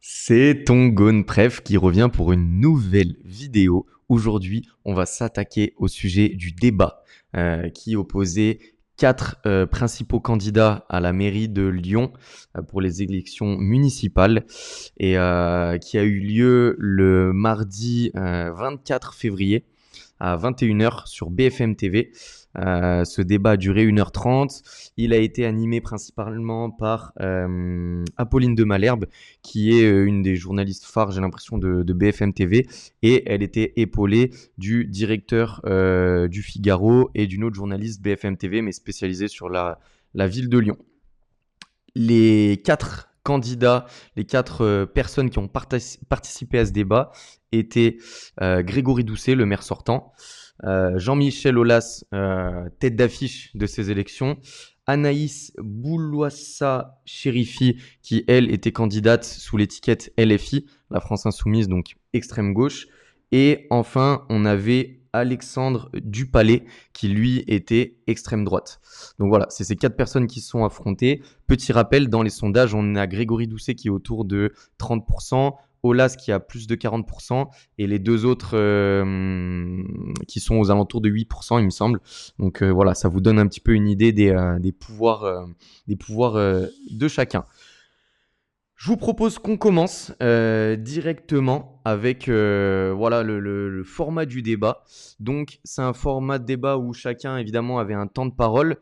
C'est ton Gone Pref qui revient pour une nouvelle vidéo. Aujourd'hui, on va s'attaquer au sujet du débat qui opposait quatre principaux candidats à la mairie de Lyon pour les élections municipales et qui a eu lieu le mardi 24 février à 21h sur BFM TV. Ce débat a duré 1h30. Il a été animé principalement par Apolline de Malherbe, qui est une des journalistes phares, j'ai l'impression, de BFM TV. Et elle était épaulée du directeur du Figaro et d'une autre journaliste BFM TV, mais spécialisée sur la ville de Lyon. Les quatre candidats, les quatre personnes qui ont participé à ce débat étaient Grégory Doucet, le maire sortant, Jean-Michel Aulas, tête d'affiche de ces élections, Anaïs Boulouassa-Chérifi, qui elle était candidate sous l'étiquette LFI, la France Insoumise, donc extrême gauche, et enfin on avait Alexandre Dupalais, qui lui était extrême droite. Donc voilà, c'est ces quatre personnes qui se sont affrontées. Petit rappel, dans les sondages, on a Grégory Doucet qui est autour de 30%, Aulas qui a plus de 40%, et les deux autres qui sont aux alentours de 8%, il me semble. Donc voilà, ça vous donne un petit peu une idée des pouvoirs de chacun. Je vous propose qu'on commence directement avec voilà, le format du débat. Donc, c'est un format de débat où chacun, évidemment, avait un temps de parole.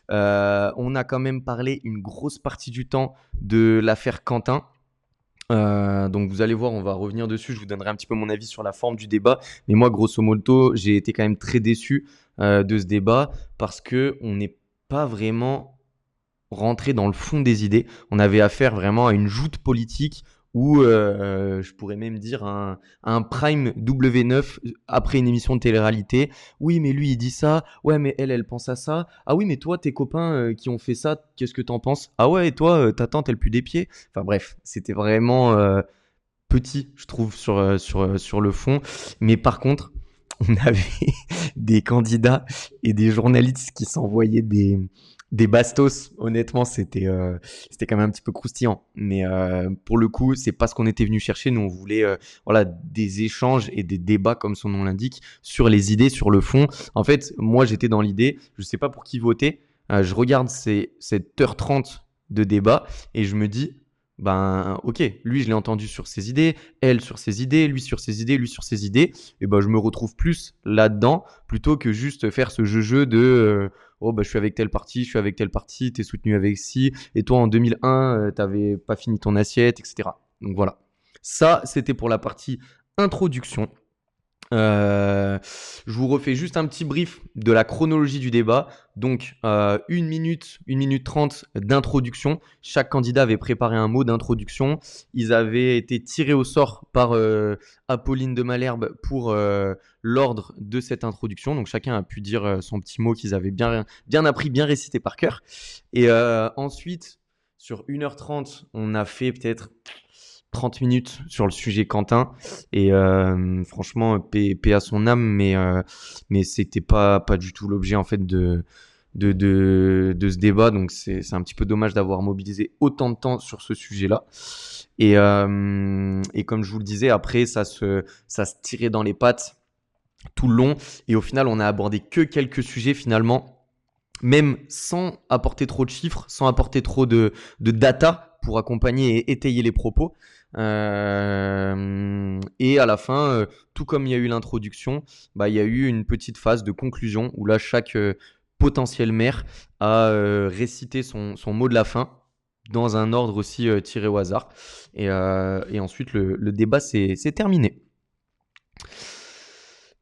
On a quand même parlé une grosse partie du temps de l'affaire Quentin. Donc vous allez voir, on va revenir dessus. Je vous donnerai un petit peu mon avis sur la forme du débat. Mais moi, grosso modo, j'ai été quand même très déçu de ce débat parce qu'on n'est pas vraiment rentrer dans le fond des idées. On avait affaire vraiment à une joute politique ou je pourrais même dire un prime W9 après une émission de télé-réalité. Oui, mais lui, il dit ça. Ouais, mais elle pense à ça. Ah oui, mais toi, tes copains qui ont fait ça, qu'est-ce que t'en penses? Ah ouais, et toi, ta tante, elle pue des pieds. Enfin bref, c'était vraiment petit, je trouve, sur le fond. Mais par contre, on avait des candidats et des journalistes qui s'envoyaient des bastos. Honnêtement, c'était quand même un petit peu croustillant. Mais pour le coup, c'est pas ce qu'on était venu chercher. Nous, on voulait voilà, des échanges et des débats, comme son nom l'indique, sur les idées, sur le fond. En fait, moi, j'étais dans l'idée, je sais pas pour qui voter. Je regarde cette heure 30 de débat et je me dis, ben ok, lui je l'ai entendu sur ses idées, elle sur ses idées, lui sur ses idées, lui sur ses idées, et ben je me retrouve plus là-dedans plutôt que juste faire ce jeu de oh bah je suis avec telle partie, je suis avec telle partie, t'es soutenu avec ci, et toi en 2001 t'avais pas fini ton assiette, etc. Donc voilà, ça c'était pour la partie introduction. Je vous refais juste un petit brief de la chronologie du débat. Donc, 1 minute 30 d'introduction. Chaque candidat avait préparé un mot d'introduction. Ils avaient été tirés au sort par Apolline de Malherbe pour l'ordre de cette introduction. Donc, chacun a pu dire son petit mot qu'ils avaient bien appris, bien récité par cœur. Et ensuite, sur 1h30, on a fait peut-être 30 minutes sur le sujet Quentin et franchement paix à son âme mais c'était pas du tout l'objet en fait de ce débat, donc c'est un petit peu dommage d'avoir mobilisé autant de temps sur ce sujet-là et comme je vous le disais, après ça se tirait dans les pattes tout le long et au final on a abordé que quelques sujets finalement, même sans apporter trop de chiffres, sans apporter trop de data pour accompagner et étayer les propos. Et à la fin, tout comme il y a eu l'introduction, bah, il y a eu une petite phase de conclusion où là, chaque potentiel maire a récité son mot de la fin dans un ordre aussi tiré au hasard. Et ensuite, le débat s'est terminé.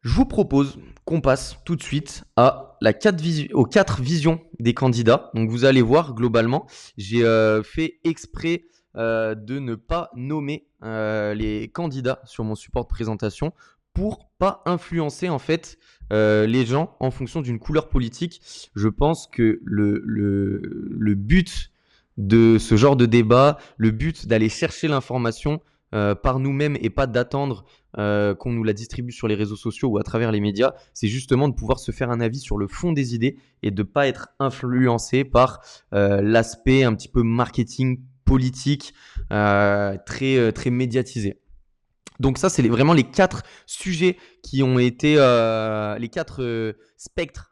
Je vous propose qu'on passe tout de suite aux 4 visions des candidats. Donc vous allez voir, globalement, j'ai fait exprès de ne pas nommer les candidats sur mon support de présentation pour pas influencer en fait les gens en fonction d'une couleur politique. Je pense que le but de ce genre de débat, le but d'aller chercher l'information par nous-mêmes et pas d'attendre qu'on nous la distribue sur les réseaux sociaux ou à travers les médias, c'est justement de pouvoir se faire un avis sur le fond des idées et de ne pas être influencé par l'aspect un petit peu marketing politique, très médiatisé. Donc ça, c'est vraiment les 4 sujets qui ont été les 4 spectres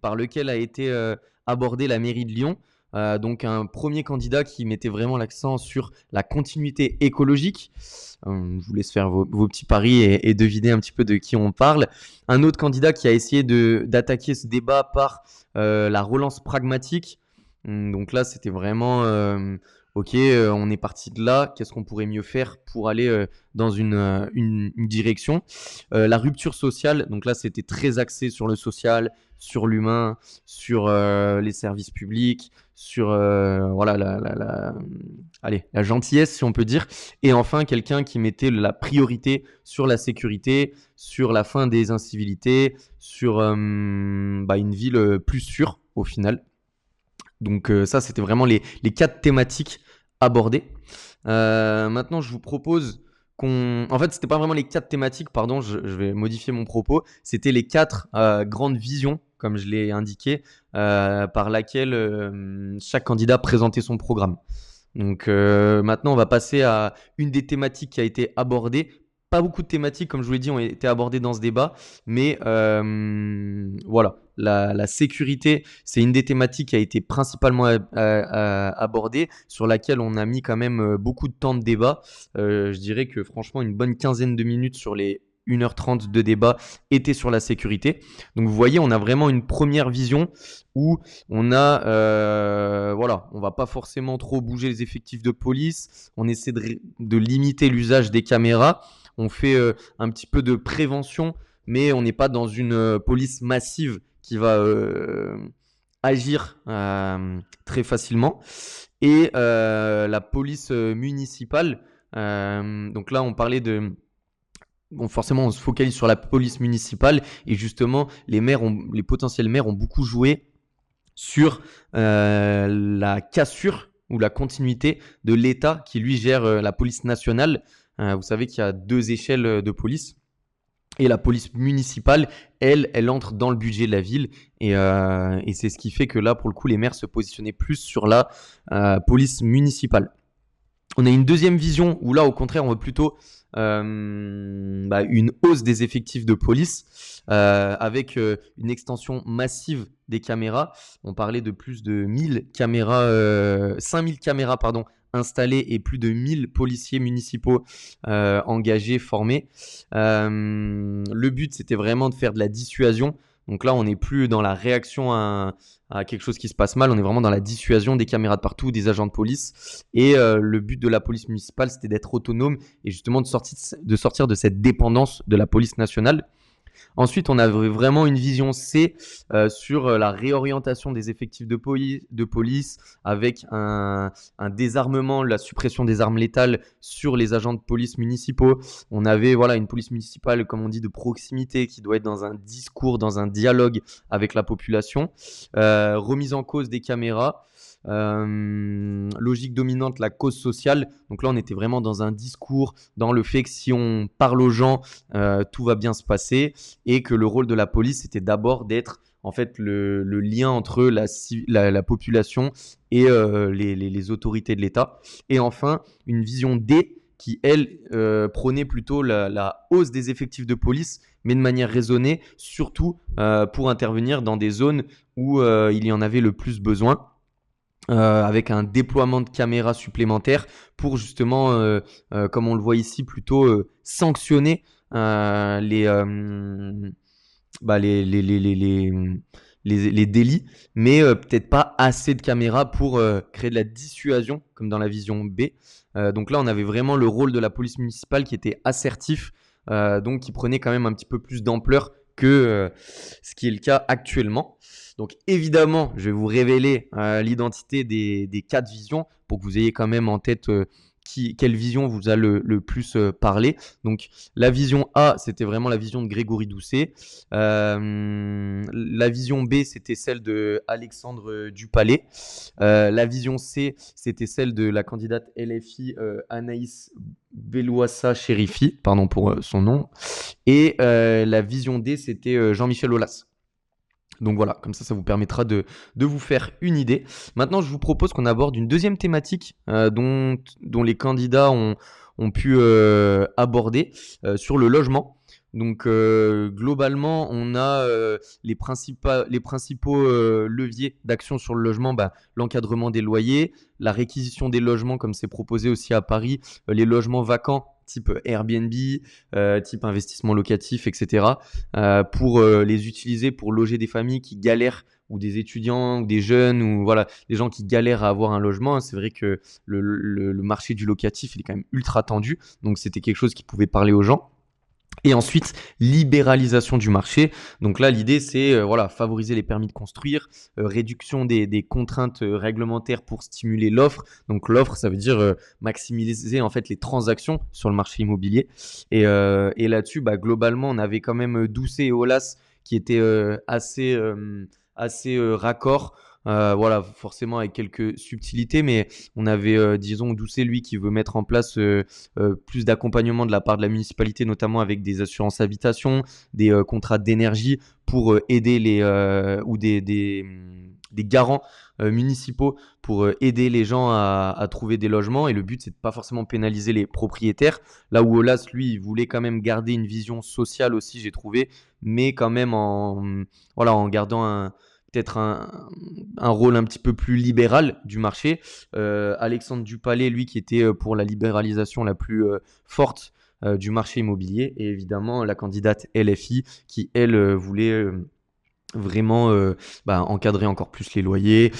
par lesquels a été abordée la mairie de Lyon. Donc un premier candidat qui mettait vraiment l'accent sur la continuité écologique. Je vous laisse faire vos petits paris et deviner un petit peu de qui on parle. Un autre candidat qui a essayé d'attaquer ce débat par la relance pragmatique. Donc là, c'était vraiment ok, on est parti de là, qu'est-ce qu'on pourrait mieux faire pour aller dans une direction. La rupture sociale, donc là c'était très axé sur le social, sur l'humain, sur les services publics, sur voilà, la gentillesse si on peut dire. Et enfin quelqu'un qui mettait la priorité sur la sécurité, sur la fin des incivilités, sur une ville plus sûre au final. Donc ça, c'était vraiment les 4 thématiques abordées. Maintenant, je vous propose qu'on... En fait, c'était pas vraiment les 4 thématiques, pardon, je vais modifier mon propos. C'était les 4 grandes visions, comme je l'ai indiqué, par laquelle chaque candidat présentait son programme. Donc maintenant, on va passer à une des thématiques qui a été abordée. Pas beaucoup de thématiques, comme je vous l'ai dit, ont été abordées dans ce débat, mais voilà, la sécurité, c'est une des thématiques qui a été principalement abordée, sur laquelle on a mis quand même beaucoup de temps de débat. Je dirais que franchement, une bonne quinzaine de minutes sur les 1h30 de débat était sur la sécurité. Donc vous voyez, on a vraiment une première vision où on a, voilà, on va pas forcément trop bouger les effectifs de police, on essaie de limiter l'usage des caméras, on fait un petit peu de prévention, mais on n'est pas dans une police massive qui va agir très facilement. Et la police municipale, donc là on parlait de... Bon, forcément, on se focalise sur la police municipale et justement, les potentiels maires ont beaucoup joué sur la cassure ou la continuité de l'État qui lui gère la police nationale. Vous savez qu'il y a 2 échelles de police. Et la police municipale, elle entre dans le budget de la ville. Et c'est ce qui fait que là, pour le coup, les maires se positionnaient plus sur la police municipale. On a une deuxième vision où là, au contraire, on veut plutôt une hausse des effectifs de police avec une extension massive des caméras. On parlait de plus de 5000 caméras installées et plus de 1000 policiers municipaux engagés, formés. Le but, c'était vraiment de faire de la dissuasion. Donc là, on n'est plus dans la réaction à quelque chose qui se passe mal, on est vraiment dans la dissuasion, des caméras de partout, des agents de police. Et le but de la police municipale, c'était d'être autonome et justement de sortir de cette dépendance de la police nationale. Ensuite, on avait vraiment une vision C sur la réorientation des effectifs de police avec un désarmement, la suppression des armes létales sur les agents de police municipaux. On avait une police municipale, comme on dit, de proximité qui doit être dans un discours, dans un dialogue avec la population. Remise en cause des caméras. Logique dominante, la cause sociale. Donc là, on était vraiment dans un discours, dans le fait que si on parle aux gens, tout va bien se passer et que le rôle de la police, c'était d'abord d'être en fait le lien entre la population et les autorités de l'État. Et enfin, une vision D qui, elle, prônait plutôt la hausse des effectifs de police, mais de manière raisonnée, surtout pour intervenir dans des zones où il y en avait le plus besoin. Avec un déploiement de caméras supplémentaires pour justement, comme on le voit ici, plutôt sanctionner les délits, mais peut-être pas assez de caméras pour créer de la dissuasion, comme dans la vision B. Donc là, on avait vraiment le rôle de la police municipale qui était assertif, donc qui prenait quand même un petit peu plus d'ampleur que ce qui est le cas actuellement. Donc évidemment, je vais vous révéler l'identité des 4 visions pour que vous ayez quand même en tête quelle vision vous a le plus parlé. Donc la vision A, c'était vraiment la vision de Grégory Doucet. La vision B, c'était celle de Alexandre Dupalais. La vision C, c'était celle de la candidate LFI Anaïs Belouassa Chérifi, pardon pour son nom. Et la vision D, c'était Jean-Michel Aulas. Donc voilà, comme ça vous permettra de vous faire une idée. Maintenant, je vous propose qu'on aborde une deuxième thématique dont les candidats ont pu aborder sur le logement. Donc globalement, on a les principaux leviers d'action sur le logement, l'encadrement des loyers, la réquisition des logements comme c'est proposé aussi à Paris, les logements vacants type Airbnb, type investissement locatif, etc. Pour les utiliser pour loger des familles qui galèrent ou des étudiants ou des jeunes ou voilà, des gens qui galèrent à avoir un logement. C'est vrai que le marché du locatif, il est quand même ultra tendu. Donc, c'était quelque chose qui pouvait parler aux gens. Et ensuite, libéralisation du marché. Donc là, l'idée, c'est favoriser les permis de construire, réduction des contraintes réglementaires pour stimuler l'offre. Donc l'offre, ça veut dire maximiser en fait les transactions sur le marché immobilier. Et là-dessus, globalement, on avait quand même Doucet et Olas qui étaient assez raccords. Voilà, forcément avec quelques subtilités, mais on avait, disons, Doucet, lui, qui veut mettre en place plus d'accompagnement de la part de la municipalité, notamment avec des assurances habitation, des contrats d'énergie pour aider ou des garants municipaux pour aider les gens à trouver des logements. Et le but, c'est de pas forcément pénaliser les propriétaires. Là où Olas, lui, il voulait quand même garder une vision sociale aussi, j'ai trouvé, mais quand même en gardant peut-être un rôle un petit peu plus libéral du marché. Alexandre Dupalay, lui, qui était pour la libéralisation la plus forte du marché immobilier. Et évidemment, la candidate LFI qui, elle, voulait vraiment encadrer encore plus les loyers,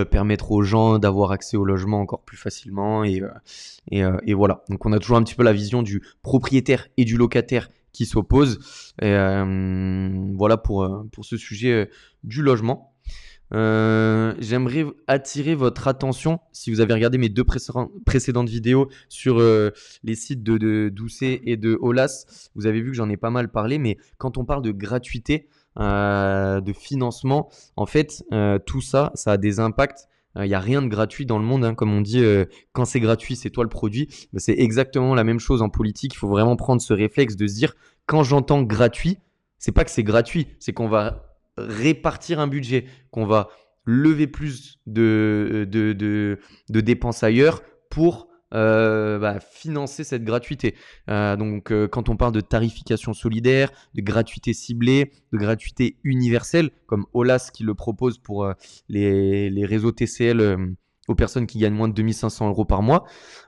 permettre aux gens d'avoir accès au logement encore plus facilement. Et voilà. Donc, on a toujours un petit peu la vision du propriétaire et du locataire qui s'opposent. Voilà pour ce sujet du logement. J'aimerais attirer votre attention, si vous avez regardé mes deux précédentes vidéos sur les sites de Doucet et de Olas, vous avez vu que j'en ai pas mal parlé, mais quand on parle de gratuité, de financement, en fait, tout ça a des impacts. Il n'y a rien de gratuit dans le monde, hein. Comme on dit, quand c'est gratuit, c'est toi le produit. C'est exactement la même chose en politique. Il faut vraiment prendre ce réflexe de se dire, quand j'entends gratuit, c'est pas que c'est gratuit, c'est qu'on va répartir un budget, qu'on va lever plus de dépenses ailleurs pour financer cette gratuité. Donc, quand on parle de tarification solidaire, de gratuité ciblée, de gratuité universelle, comme Olas qui le propose pour les réseaux TCL aux personnes qui gagnent moins de 2500 € par mois.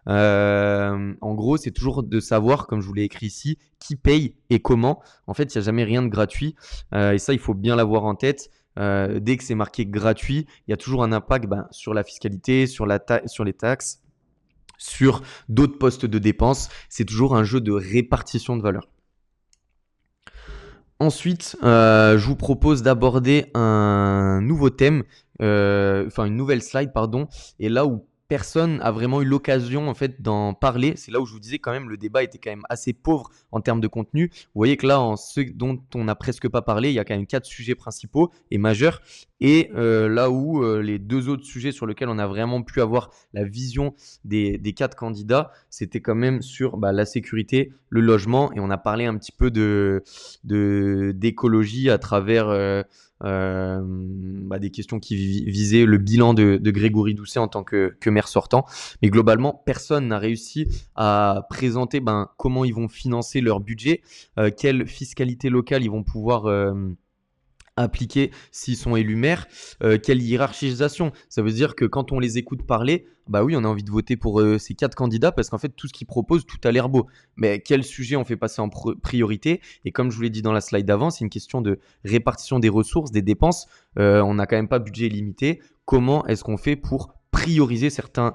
En gros, c'est toujours de savoir, comme je vous l'ai écrit ici, qui paye et comment. En fait, il n'y a jamais rien de gratuit. Et ça, il faut bien l'avoir en tête. Dès que c'est marqué gratuit, il y a toujours un impact sur la fiscalité, sur les taxes, sur d'autres postes de dépenses. C'est toujours un jeu de répartition de valeur. Ensuite, je vous propose d'aborder un nouveau thème, une nouvelle slide, pardon, et là où personne a vraiment eu l'occasion en fait d'en parler. C'est là où je vous disais quand même le débat était quand même assez pauvre en termes de contenu. Vous voyez que là, en ceux dont on n'a presque pas parlé, il y a quand même 4 sujets principaux et majeurs. Et là où les 2 autres sujets sur lesquels on a vraiment pu avoir la vision des 4 candidats, c'était quand même sur la sécurité, le logement, et on a parlé un petit peu d'écologie à travers des questions qui visaient le bilan de Grégory Doucet en tant que maire sortant. Mais globalement, personne n'a réussi à présenter comment ils vont financer leur budget, quelle fiscalité locale ils vont pouvoir appliquer s'ils sont élus maires, quelle hiérarchisation. Ça veut dire que quand on les écoute parler, oui, on a envie de voter pour ces 4 candidats parce qu'en fait, tout ce qu'ils proposent, tout a l'air beau. Mais quel sujet on fait passer en priorité? Et comme je vous l'ai dit dans la slide d'avant, c'est une question de répartition des ressources, des dépenses. On n'a quand même pas budget limité. Comment est-ce qu'on fait pour prioriser certains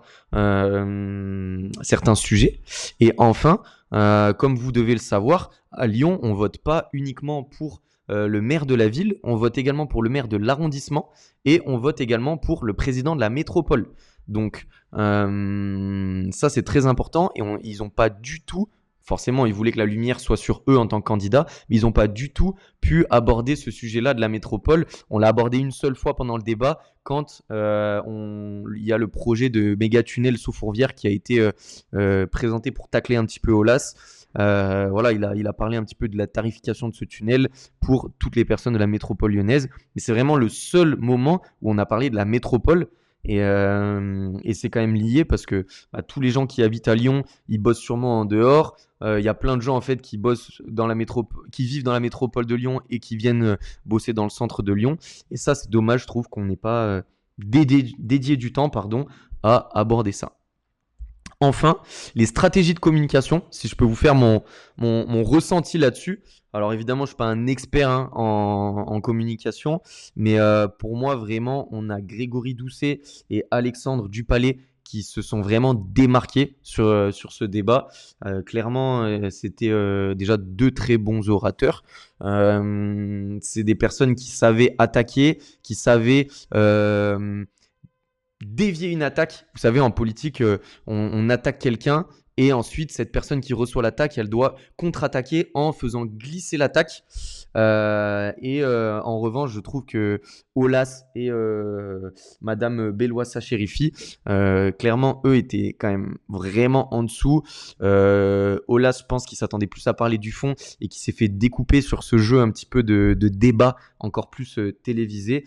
sujets? Et enfin, comme vous devez le savoir, à Lyon, on vote pas uniquement pour le maire de la ville, on vote également pour le maire de l'arrondissement et on vote également pour le président de la métropole. Donc ça c'est très important et ils n'ont pas du tout, forcément ils voulaient que la lumière soit sur eux en tant que candidats, mais ils n'ont pas du tout pu aborder ce sujet-là de la métropole. On l'a abordé une seule fois pendant le débat quand il y a le projet de méga tunnel sous Fourvière qui a été présenté pour tacler un petit peu Olas. Voilà, il a parlé un petit peu de la tarification de ce tunnel pour toutes les personnes de la métropole lyonnaise. Mais c'est vraiment le seul moment où on a parlé de la métropole. Et c'est quand même lié parce que tous les gens qui habitent à Lyon, ils bossent sûrement en dehors. Il y a plein de gens en fait qui bossent dans la qui vivent dans la métropole de Lyon et qui viennent bosser dans le centre de Lyon. Et ça, c'est dommage, je trouve qu'on n'ait pas dédié du temps, pardon, à aborder ça. Enfin, les stratégies de communication, si je peux vous faire mon ressenti là-dessus. Alors évidemment, je ne suis pas un expert hein, en communication, mais pour moi, vraiment, on a Grégory Doucet et Alexandre Dupalais qui se sont vraiment démarqués sur ce débat. Clairement, c'était déjà deux très bons orateurs. C'est des personnes qui savaient attaquer, qui savaient dévier une attaque. Vous savez, en politique, on attaque quelqu'un et ensuite, cette personne qui reçoit l'attaque, elle doit contre-attaquer en faisant glisser l'attaque. En revanche, je trouve que Olas et Madame Belouassa Chérifi, clairement, eux étaient quand même vraiment en dessous. Olas, je pense qu'il s'attendait plus à parler du fond et qui s'est fait découper sur ce jeu un petit peu de débat encore plus télévisé.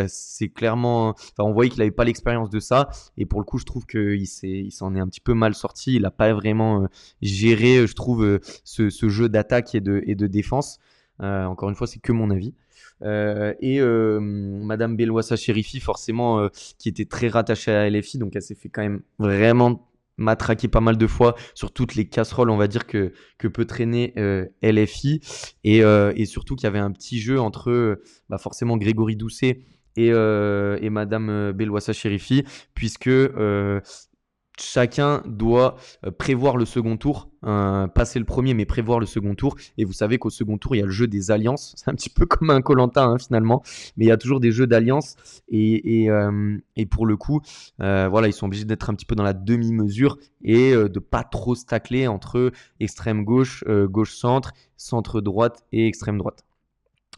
C'est clairement, enfin, on voyait qu'il n'avait pas l'expérience de ça. Et pour le coup, je trouve qu'il s'en est un petit peu mal sorti. Il n'a pas vraiment géré, je trouve, ce jeu d'attaque et de défense. Encore une fois, c'est que mon avis. Madame Belouassa Chérifi, forcément, qui était très rattachée à LFI, donc elle s'est fait quand même vraiment matraquer pas mal de fois sur toutes les casseroles, on va dire, que peut traîner LFI. Et surtout qu'il y avait un petit jeu entre forcément Grégory Doucet et Madame Belouassa Chérifi, puisque chacun doit prévoir le second tour, passer le premier, mais prévoir le second tour. Et vous savez qu'au second tour, il y a le jeu des alliances. C'est un petit peu comme un Koh-Lanta hein, finalement, mais il y a toujours des jeux d'alliances. Et pour le coup, voilà, ils sont obligés d'être un petit peu dans la demi-mesure et de pas trop se tacler entre extrême gauche, gauche-centre, centre-droite et extrême droite.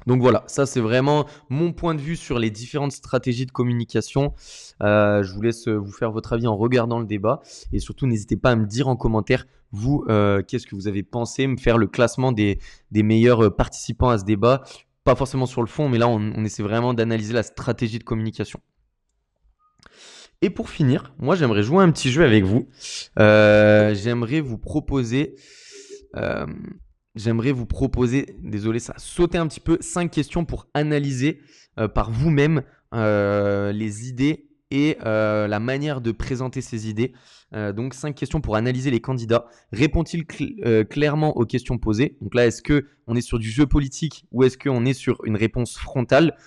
Donc voilà, ça c'est vraiment mon point de vue sur les différentes stratégies de communication. Je vous laisse vous faire votre avis en regardant le débat et surtout n'hésitez pas à me dire en commentaire, vous, qu'est-ce que vous avez pensé, me faire le classement des meilleurs participants à ce débat. Pas forcément sur le fond, mais là on essaie vraiment d'analyser la stratégie de communication. Et pour finir, moi j'aimerais jouer un petit jeu avec vous. J'aimerais vous proposer... désolé, ça a sauté un petit peu, 5 questions pour analyser par vous-même les idées et la manière de présenter ces idées. Donc 5 questions pour analyser les candidats. Répond-il clairement aux questions posées? Donc là, est-ce qu'on est sur du jeu politique ou est-ce qu'on est sur une réponse frontale?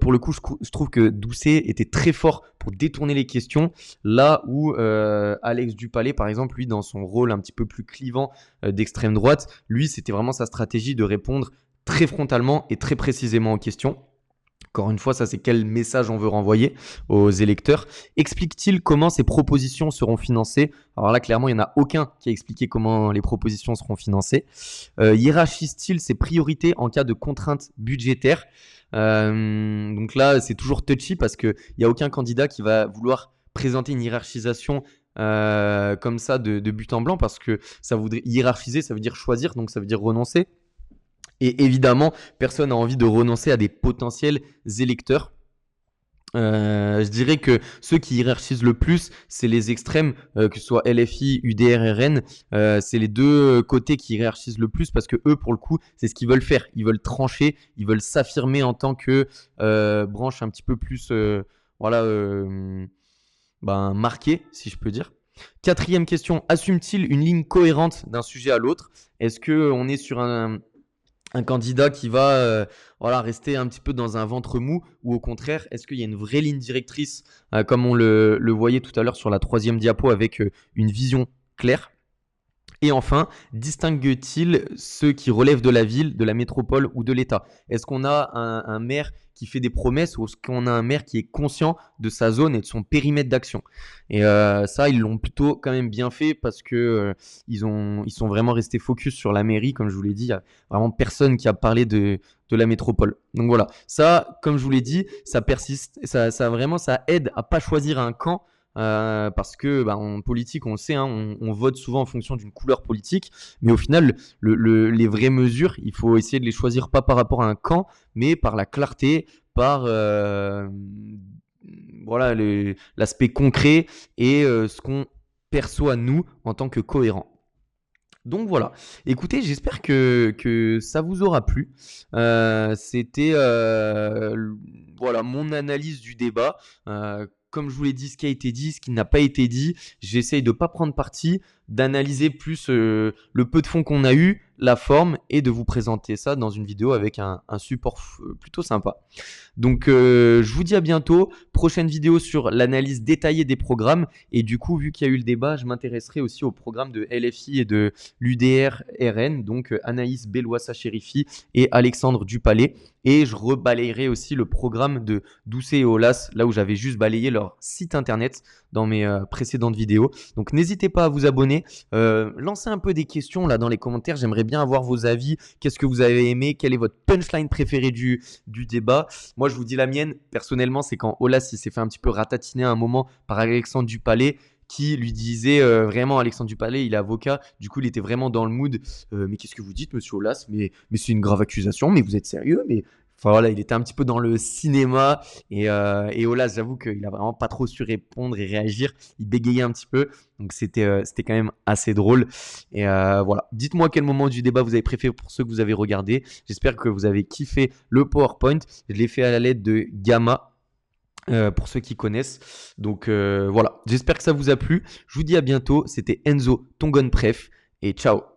Pour le coup, je trouve que Doucet était très fort pour détourner les questions, là où Alex Dupalais, par exemple, lui, dans son rôle un petit peu plus clivant d'extrême droite, lui, c'était vraiment sa stratégie de répondre très frontalement et très précisément aux questions. Encore une fois, ça c'est quel message on veut renvoyer aux électeurs. Explique-t-il comment ces propositions seront financées? Alors là, clairement, il n'y en a aucun qui a expliqué comment les propositions seront financées. Hiérarchise-t-il ses priorités en cas de contraintes budgétaires? Donc là, c'est toujours touchy parce qu'il n'y a aucun candidat qui va vouloir présenter une hiérarchisation comme ça de but en blanc parce que ça voudrait hiérarchiser, ça veut dire choisir, donc ça veut dire renoncer. Et évidemment, personne n'a envie de renoncer à des potentiels électeurs. Je dirais que ceux qui hiérarchisent le plus, c'est les extrêmes, que ce soit LFI, UDR, RN. C'est les deux côtés qui hiérarchisent le plus parce que eux, pour le coup, c'est ce qu'ils veulent faire. Ils veulent trancher, ils veulent s'affirmer en tant que branche un petit peu plus, marquée, si je peux dire. Quatrième question, assume-t-il une ligne cohérente d'un sujet à l'autre? Est-ce qu'on est sur un candidat qui va rester un petit peu dans un ventre mou ou au contraire, est-ce qu'il y a une vraie ligne directrice comme on le voyait tout à l'heure sur la 3e diapo avec une vision claire? Et enfin, distingue-t-il ceux qui relèvent de la ville, de la métropole ou de l'État? Est-ce qu'on a un maire qui fait des promesses ou est-ce qu'on a un maire qui est conscient de sa zone et de son périmètre d'action? Et ça, ils l'ont plutôt quand même bien fait parce que ils sont vraiment restés focus sur la mairie. Comme je vous l'ai dit, il n'y a vraiment personne qui a parlé de la métropole. Donc voilà, ça, comme je vous l'ai dit, ça persiste, ça aide à pas choisir un camp parce que en politique, on le sait, hein, on vote souvent en fonction d'une couleur politique, mais au final, les vraies mesures, il faut essayer de les choisir pas par rapport à un camp, mais par la clarté, par voilà, l'aspect concret et ce qu'on perçoit nous en tant que cohérent. Donc voilà, écoutez, j'espère que ça vous aura plu. C'était voilà, mon analyse du débat. Comme je vous l'ai dit, ce qui a été dit, ce qui n'a pas été dit, j'essaye de ne pas prendre parti, d'analyser plus le peu de fond qu'on a eu, la forme, et de vous présenter ça dans une vidéo avec un support plutôt sympa. Donc je vous dis à bientôt, prochaine vidéo sur l'analyse détaillée des programmes, et du coup vu qu'il y a eu le débat, je m'intéresserai aussi au programme de LFI et de l'UDR-RN, donc Anaïs Belloissa-Chérifi et Alexandre Dupalais. Et je rebalayerai aussi le programme de Doucet et Olas, là où j'avais juste balayé leur site internet dans mes précédentes vidéos. Donc n'hésitez pas à vous abonner, lancez un peu des questions là dans les commentaires, j'aimerais bien avoir vos avis, qu'est-ce que vous avez aimé, quel est votre punchline préféré du débat. Moi je vous dis la mienne, personnellement, c'est quand Olas il s'est fait un petit peu ratatiner à un moment par Alexandre Dupalais, qui lui disait vraiment, Alexandre Dupalais, il est avocat, du coup il était vraiment dans le mood, mais qu'est-ce que vous dites monsieur Olas, mais c'est une grave accusation, mais vous êtes sérieux, mais enfin voilà, il était un petit peu dans le cinéma, et Olas, j'avoue qu'il a vraiment pas trop su répondre et réagir, il bégayait un petit peu, donc c'était quand même assez drôle. Et voilà, dites-moi quel moment du débat vous avez préféré pour ceux que vous avez regardés. J'espère que vous avez kiffé le PowerPoint, je l'ai fait à la l'aide de Gamma, pour ceux qui connaissent. Donc voilà, j'espère que ça vous a plu. Je vous dis à bientôt. C'était Enzo, ton gun pref, et ciao.